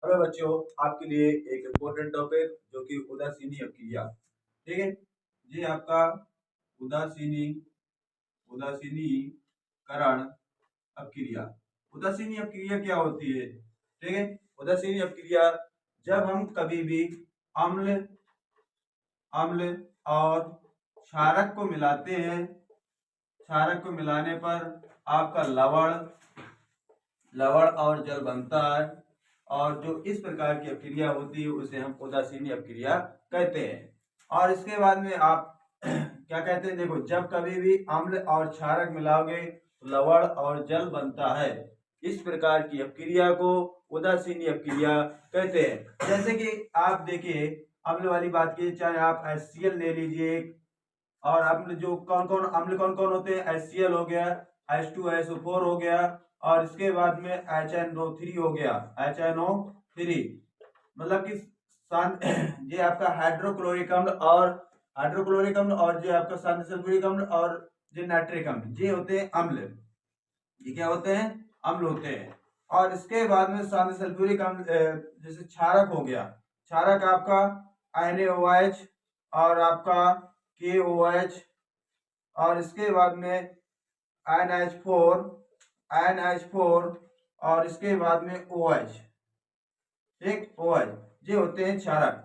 Hello बच्चों, आपके लिए एक इम्पोर्टेंट टॉपिक जो कि उदासीनी अपक्रिया। ठीक है, ये आपका उदासीनी उदासीनीकरण अपक्रिया। उदासीनी अपक्रिया क्या होती है? ठीक है, उदासीनी अपक्रिया जब हम कभी भी अम्ल अम्ल और क्षारक को मिलाते हैं, क्षारक को मिलाने पर आपका लवण और जल बनता है, और जो इस प्रकार की अपक्रिया होती है उसे हम उदासीनी अपक्रिया कहते हैं। और इसके बाद में आप क्या कहते हैं, देखो, जब कभी भी अम्ल और क्षारक मिलाओगे तो लवण और जल बनता है। इस प्रकार की अपक्रिया को उदासीनी अपक्रिया कहते हैं। जैसे कि आप देखिए, अम्ल वाली बात की, चाहे आप HCl ले लीजिए, और अम्ल जो कौन कौन होते हैं, HCl हो गया, H2SO4 हो गया, और इसके बाद में HNO3 हो गया, HNO3। मतलब कि ये आपका हाइड्रोक्लोरिक अम्ल और ये आपका शांत सल्फ्यूरिक अम्ल और ये नाइट्रिक अम्ल, ये होते हैं अम्ल। ये क्या होते हैं? अम्ल होते हैं। और इसके बाद में शांत सल्फ्यूरिक अम्ल, जैसे क्षारक हो गया, क्षारक आपका NaOH और आपका KOH, और इसके बाद में NH4 और इसके बाद में OH। ठीक, OH, ये होते हैं क्षारक।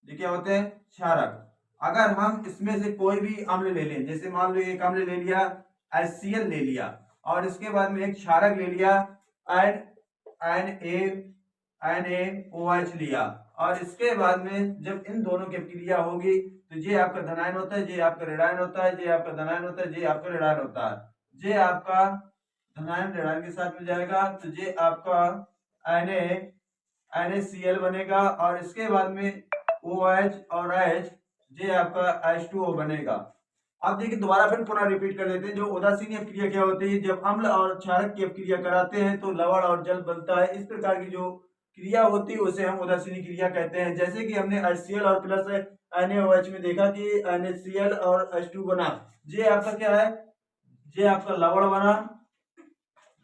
ये क्या होते हैं? क्षारक। अगर हम इसमें से कोई भी अम्ल ले लें, जैसे मान लो एक अम्ल ले लिया, HCl ले लिया, और इसके बाद में एक क्षारक ले लिया, NaOH लिया, और इसके बाद में जब इन दोनों की क्रिया होगी तो ये आपका धनायन होता है, ये आपका ऋणायन होता है, ये आपका धनायन होता है, ये आपका ऋणायन होता है। ये आपका धनायन ऋणायन के साथ में जाएगा तो ये आपका NaCl बनेगा, और इसके बाद में OH और H, ये आपका H2O बनेगा। अब देखिए, दोबारा फिर पुनः रिपीट कर देते हैं। जो उदासीनी अपक्रिया क्या होती है, जब अम्ल और क्षारक की अपक्रिया कराते हैं तो लवण और जल बनता है। इस प्रकार की जो क्रिया होती है उसे हम उदासीनी क्रिया कहते हैं। जैसे कि हमने HCl और प्लस NaOH में देखा कि NaCl और H2 बना, ये आपका क्या है? ये आपका लवण बना,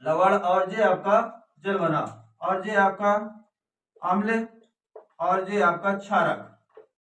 और ये आपका जल बना, और ये आपका अम्ल, और ये आपका क्षारक।